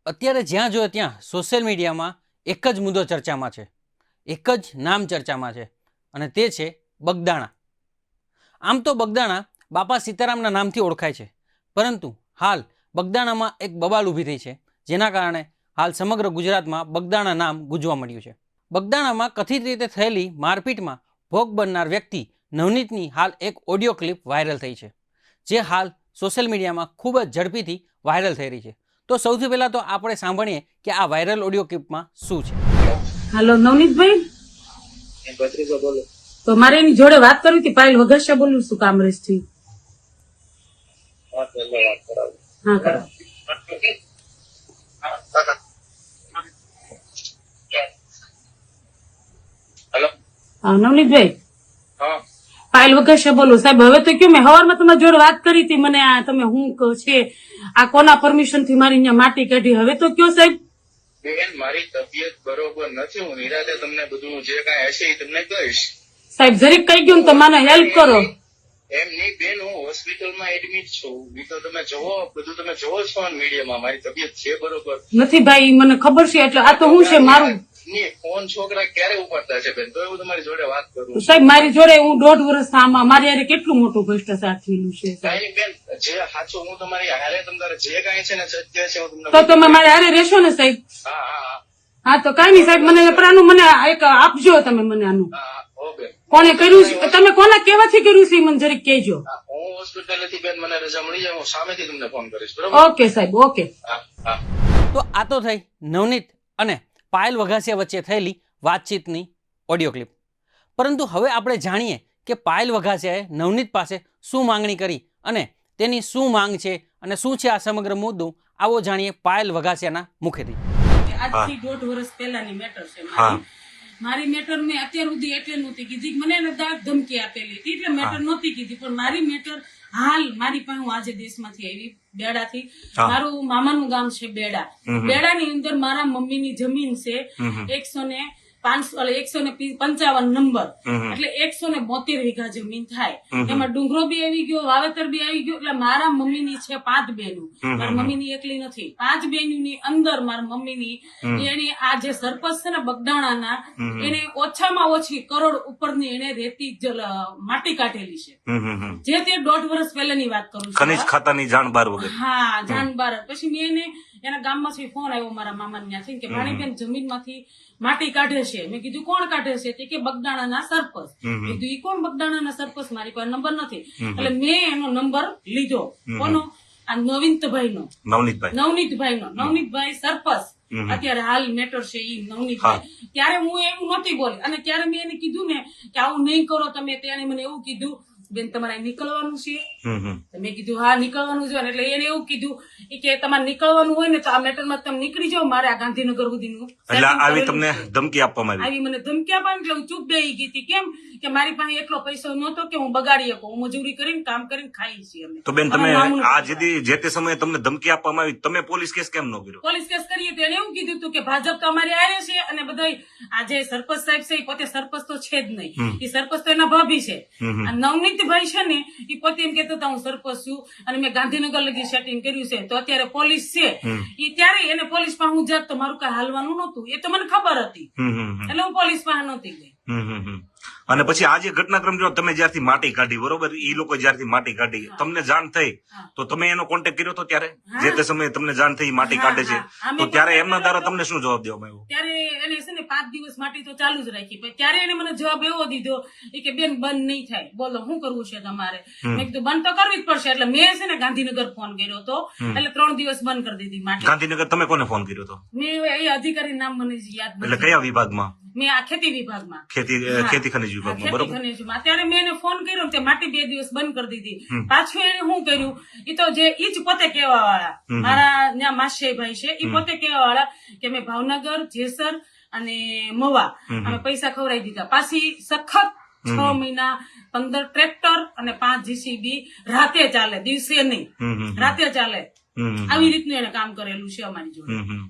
અત્યારે જ્યાં જોઈએ ત્યાં સોશિયલ મીડિયામાં એક જ મુદ્દો ચર્ચામાં છે, એક જ નામ ચર્ચામાં છે અને તે છે બગદાણા. આમ તો બગદાણા બાપા સીતારામના નામથી ઓળખાય છે, પરંતુ હાલ બગદાણામાં એક બબાલ ઊભી થઈ છે, જેના કારણે હાલ સમગ્ર ગુજરાતમાં બગદાણા નામ ગુંજવા મળ્યું છે. બગદાણામાં કથિત રીતે થયેલી મારપીટમાં ભોગ બનનાર વ્યક્તિ નવનીતની હાલ એક ઓડિયો ક્લિપ વાયરલ થઈ છે, જે હાલ સોશિયલ મીડિયામાં ખૂબ જ ઝડપીથી વાયરલ થઈ રહી છે. તો સૌથી પહેલા તો આપણે સાંભળીએ કે આ વાયરલ ઓડિયો ક્લિપમાં શું છે. હાલો નવનીતભાઈ, બોલો. તો મારે એની જોડે વાત કરવી હતી. પાયલ વઘાસિયા બોલું છું કામરેજ થી. વાત કરાવો. હા કરો. હેલો. હા નવનીતભાઈ, હા, પાયલ વઘાસિયા બોલું. સાહેબ હવે તો કયો, મેં સવારમાં તમારી જોડે વાત કરી હતી. મને આ તમે હું છે આ કોના પરમિશન થી મારી અહીંયા માટી કાઢી, હવે તો કયો સાહેબ. બેન મારી તબિયત બરોબર નથી. હું નિરાતે તમને બધું જે કાંઈ હશે એ તમને કહીશ. સાહેબ જરીક કઈ ગયું તો મને હેલ્પ કરો. એમ નહીં બેન, હું હોસ્પિટલમાં એડમિટ છું. એ તો તમે જોવો, બધું તમે જોવો છો મીડિયામાં. મારી તબિયત છે બરોબર નથી ભાઈ, મને ખબર છે. એટલે આ તો હું છે મારું. નહીં, ફોન છોકરા ક્યારે ઉપાડતા છે બેન? તો એવું તમારી જોડે વાત કરું. સાહેબ મારી જોડે હું 1.5 વર્ષ આમાં મારી હારે કેટલું મોટું ભ્રષ્ટાચાર થયેલું છે સાહેબ. કાંઈ નહીં બેન, જે સાચું હું તમારી હારે તમારે જે કાંઈ છે ને સત્ય છે હું તમને તો તમે મારી હારે રહેશો ને સાહેબ? હા હા હા હા તો કઈ નહીં સાહેબ, મને પણ આનું મને એક આપજો તમે મને આનું. હા હો બેન. કોને કર્યું છે, તમે કોના કેવાથી કર્યું છે એ મને જરીક કહેજો. હા, હું હોસ્પિટલેથી બેન મને રજા મળી જાય, હું સામેથી તમને ફોન કરીશ. બરોબર? ઓકે સાહેબ, ઓકે. હા હા. તો આ તો થઈ નવનીત અને પાયલ વઘાસિયા વચ્ચે થયેલી વાતચીતની ઓડિયો ક્લિપ. પરંતુ હવે આપણે જાણીએ કે પાયલ વઘાસિયાએ નવનીત પાસે શું માંગણી કરી અને તેની શું માંગ છે અને શું છે આ સમગ્ર મુદ્દો. આવો જાણીએ પાયલ વઘાસિયાના મુખેથી. આજથી 1.5 વર્ષ પહેલાની મેટર છે મારી મેટર મેં અત્યાર સુધી એટલે નહોતી કીધી. મને એને દાગ ધમકી આપેલી હતી એટલે મેટર નહોતી કીધી. પણ મારી મેટર હાલ મારી પાસે હું આજે દેશમાંથી આવી, બેડાથી. મારું મામાનું ગામ છે બેડા. બેડાની અંદર મારા મમ્મીની જમીન છે 155 નંબર, એટલે 172 વીઘા જમીન થાય. એમાં ડુંગરો બી આવી ગયો, વાવેતર બી આવી ગયો. એટલે મારા મમ્મીની છે 5 બહેનો, મારી મમ્મીની એકલી નથી. 5 બહેનોની અંદર મારા મમ્મીની એની આ જે સરપંચ છે ને બગદાણાના, એને ઓછામાં ઓછી કરોડ ઉપરની એને રેતી માટી કાઢેલી છે. જે તે 1.5 વર્ષ પહેલાની વાત કરું છું. ખનીજ ખાતાની જાણ બાર વગર. હા, જાણ બાર. પછી મેં એના ગામમાંથી ફોન આવ્યો મારા મામા ત્યાંથી કે ભાણીબેન જમીનમાંથી માટી કાઢે છે. મેં કીધું કોણ કાઢે છે? તે કે બગદાણાના સરપંચ. કીધું ઈ કોણ બગદાણાના સરપંચ? મારી પાસે નંબર નથી. એટલે મેં એનો નંબર લીધો. કોનો? આ નવનીતભાઈ નો સરપંચ અત્યારે હાલ મેટર છે ઈ નવનીતભાઈ. ત્યારે હું એવું નહોતી બોલી અને ત્યારે મેં એને કીધું ને કે આવું નહીં કરો તમે. તેને મને એવું કીધું, બેન તમારે નીકળવાનું છે? મેં કીધું હા નીકળવાનું છે. એટલે એને એવું કીધું કે તમારે નીકળવાનું હોય ને તો આ મેટરમાં તમે નીકળી જાઓ. મારે આ ગાંધીનગર સુધીનું એટલે આવી તમને ધમકી આપવામાં આવી મને ધમકી આપવાની. એટલે હું ચૂપ બેહી ગઈ હતી. કેમ કે મારી પાસે એટલો પૈસો નહોતો કે હું બગાડી શકું. હું મજૂરી કરીને કામ કરીને ખાઈ છીએ અમે. તો બેન તમે આ જે તે સમયે તમને ધમકી આપવામાં આવી, તમે પોલીસ કેસ કેમ ન કર્યો? પોલીસ કેસ કરીએ તો એને એવું કીધું હતું કે ભાજપ તો અમારે આવે છે અને બધા આ જે સરપંચ સાહેબ છે એ પોતે સરપંચ તો છે જ નહીં. એ સરપંચ તો એના ભાભી છે. આ નવનીતભાઈ છે ને એ પોતે એમ કેતો હતા હું સરપંચ છું અને મેં ગાંધીનગર લગી સેટિંગ કર્યું છે. તો અત્યારે પોલીસ છે એ ત્યારે એને પોલીસ પાસે હું જાત તો મારું કઈ હાલવાનું નહોતું. એ તો મને ખબર હતી એટલે હું પોલીસ પાસે નહોતી ગઈ. અને પછી આ જે ઘટનાક્રમ જો તમે જ્યારથી માટી કાઢી, બરોબર, એ લોકો જ્યારથી માટી કાઢી તમને જાણ થઈ તો તમે એનો કોન્ટેક્ટ કર્યો તો ત્યારે જે તે સમયે તમને જાણ થઈ માટી કાઢે છે તો ત્યારે એમના દ્વારા તમને શું જવાબ દેવામાં આવ્યો? ત્યારે એને છે ને 5 દિવસ માટી તો ચાલુ જ રાખી. પણ ત્યારે એને મને જવાબ એવો દીધો કે બેન બંધ નહીં થાય, બોલો શું કરવું છે તમારે? મેં કીધું બંધ તો કરવી જ પડશે. એટલે મેં છે ને ગાંધીનગર ફોન કર્યો હતો. એટલે 3 દિવસ બંધ કરી દીધી માટી. ગાંધીનગર તમે કોને ફોન કર્યો હતો? મેં એ અધિકારી નામ મને યાદ નથી. એટલે કયા વિભાગમાં? મેં આ ખેતી વિભાગમાં, ખેતી ખનીજ વિભાગમાં, બરોબર. ત્યારે મેં એને ફોન કર્યો તે માટી 2 દિવસ બંધ કરી દીધી. પાછું એને શું કર્યું એ તો જે ઈ જ પોતે કેવા વાળા મારા ત્યાં માસીભાઈ છે એ પોતે કેવા વાળા કે મેં ભાવનગર, જેસર અને મવા અમે પૈસા ખવડાવી દીધા. પાછી સખત 6 મહિના 15 ટ્રેક્ટર અને 5 જીસીબી રાતે ચાલે, દિવસે નહીં, રાતે ચાલે. હમ. આવી રીતનું એને કામ કરેલું છે અમારી જોડે. હમ.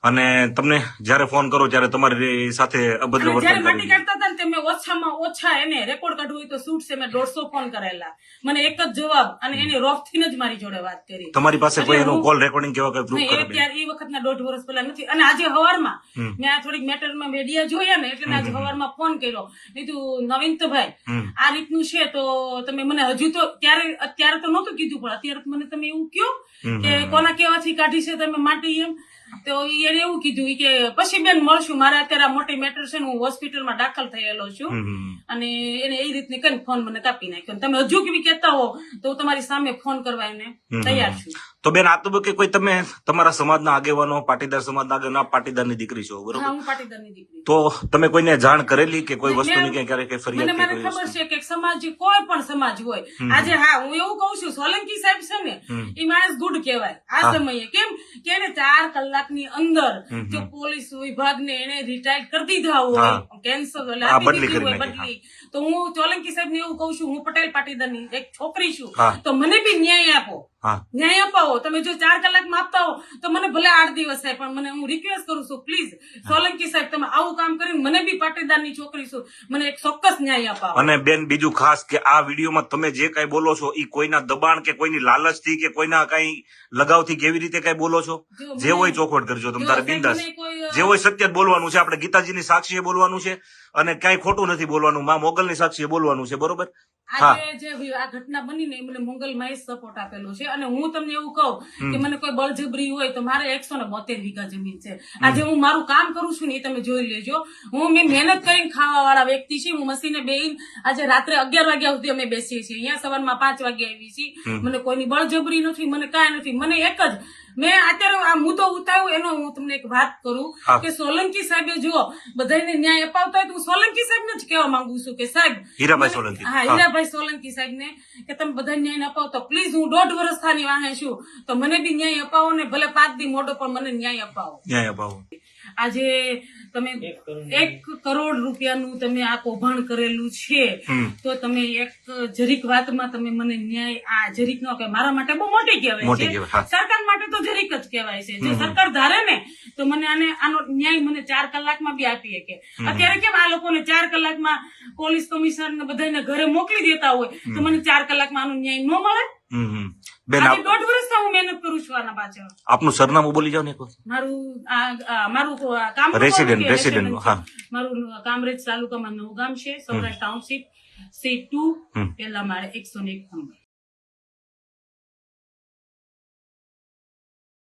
અને તમને જયારે ફોન કરો ત્યારે તમારી સાથે અભદ્ર અને જયારે વર્તન માટી કરે કાઢતા હતા ને તે મેં ઓછામાં ઓછા એને રેકોર્ડ કાઢવું હોય તો શૂટ છે મેં 150 ફોન કરેલા. મને એક જ જવાબ અને એને રોફથી જ મારી જોડે વાત કરી. તમારી પાસે કોઈ એટલે એનું હું- કોલ રેકોર્ડિંગ કેવા કઈ પ્રૂફ નહીં, કરે એ બેન? ત્યારે એ વખતના 1.5 વર્ષ પહેલા નથી. અને આજે હવારમાં હમ. મેં આ થોડીક મેટરમાં મીડિયા જોયા ને એટલે મેં આજે હવારમાં ફોન કર્યો. કીધું નવીનભાઈ હમ. આ રીતનું છે તો તમે મને હજુ તો અત્યારે તો નહોતું કીધું પણ અત્યારે તો મને તમે એવું કયો હમ. કે કોના કેવાથી કાઢી છે તમે માટી એમ. તો એને એવું કીધું ઈ કે પછી બેન મળશું, મારે અત્યારે આ મોટી મેટર છે ને હું હોસ્પિટલમાં દાખલ થયેલો છું. હમ. અને એને એ રીતની કઈ ફોન મને કાપી નાખ્યો. અને તમે હજુ કેવી કહેતા હો તો હું તમારી સામે ફોન કરવા એને તૈયાર છું. તો બેન આ તબક્કે કોઈ તમે તમારા સમાજના આગેવાનો પાટીદાર સમાજના આગેવાન પાટીદારની દીકરી છો હા, બરોબર? હું પાટીદારની દીકરી. તો તમે કોઈને જાણ કરેલી કે કોઈ મેં- વસ્તુની ક્યાંય ક્યારેક કઈ ફરિયાદ મને કે મને કોઈ ખબર વસ્તુ? છે કે સમાજ કોઈ પણ સમાજ હોય આજે હા હું એવું કઉ છું સોલંકી સાહેબ છે ને એ માણસ ગુડ કહેવાય આ સમયે. કેમ કે એને 4 કલાકની અંદર જો પોલીસ વિભાગને એને રિટાયર કરી દીધા હોય કેન્સર બદલી કરી નાખી, બદલી તો હું સોલંકી સાહેબ ને એવું કઉ છું હું પટેલ પાટીદારની એક છોકરી છું હા. તો મને બી ન્યાય આપો. હા ન્યાય અપાવો. તમે જો 4 કલાકમાં આપતા હો તો મને ભલે 8 દિવસ થાય પણ મને હું રિક્વેસ્ટ કરું છું પ્લીઝ સોલંકી સાહેબ તમે આવું કામ કરીને મને બી પાટીદારની છોકરી છું મને એક ચોક્કસ ન્યાય અપાવો. અને બેન બીજું ખાસ કે આ વિડીયોમાં તમે જે કઈ બોલો છો એ કોઈના દબાણ કે કોઈની લાલચથી કે કોઈના કઈ લગાવથી કેવી રીતે કઈ બોલો છો? જો જે હોય ચોખવટ કરજો તમે તારે સાહેબ બિંદાસ. મને કોઈ, જે હોય સત્ય જ બોલવાનું છે. આપણે ગીતાજીની સાક્ષીએ બોલવાનું છે અને કઈ ખોટું નથી બોલવાનું. માં મોગલની સાક્ષીએ બોલવાનું છે બરોબર? આજે જે આ ઘટના બની ને મને મંગલમાં સપોર્ટ આપેલો છે અને હું તમને એવું કહું કે મને કોઈ બળજબરી હોય તો મારે 172 વીઘા જમીન છે. આજે હું મારું કામ કરું છું ને એ તમે જોઈ લેજો. મેં મહેનત કરીને ખાવા વાળા વ્યક્તિ છે. હું મશીને બેહીને આજે રાત્રે 11 વાગ્યા સુધી અમે બેસીએ છીએ. અહીંયા સવારમાં 5 વાગે આવી છીએ. મને કોઈની બળજબરી નથી, મને કાંઈ નથી. મને એક જ મેં અત્યારે આ મુદ્દો ઉતાર્યો એનો હું તમને એક વાત કરું કે સોલંકી સાહેબે જો બધાને ન્યાય અપાવતા હોય તો હું સોલંકી સાહેબને જ કહેવા માંગુ છું કે સાહેબ હીરાભાઈ સોલંકી. હા હીરાભાઈ સોલંકી સાહેબને કે તમે બધા ન્યાય અપાવો તો પ્લીઝ હું 1.5 વર્ષ થાની વાહે છું તો મને બી ન્યાય અપાવો ને ભલે 5 દી મોડો પણ મને ન્યાય અપાવો. ન્યાય અપાવો. આજે તમે 1 કરોડ રૂપિયાનું તમે આ કૌભાંડ કરેલું છે તો તમે એક જરીક વાતમાં તમે મને ન્યાય આ જરીક નો કે મારા માટે બહુ મોટી કહેવાય મોટી છે. કહેવાય, હા. સરકાર માટે તો જરીક જ કહેવાય છે. જો સરકાર ધારે ને તો મને આનો ન્યાય મને 4 કલાકમાં બી આપી શકે. અત્યારે કેમ આ લોકોને 4 કલાકમાં પોલીસ કમિશનર ને બધાને ઘરે મોકલી દેતા હોય તો મને 4 કલાકમાં આનો ન્યાય ન મળે. બેન આજે 1.5 વર્ષથી હું મહેનત કરું છું આના પાછળ. આપનું સરનામું બોલી જાઓ ને એક વખત. મારું કામ રેસિડેન્ટ, હા. મારું કામરેજ તાલુકામાં નવગામ છે સૌરાષ્ટ્ર ટાઉનશીપ C2 પેલા મારે 101 નંબર.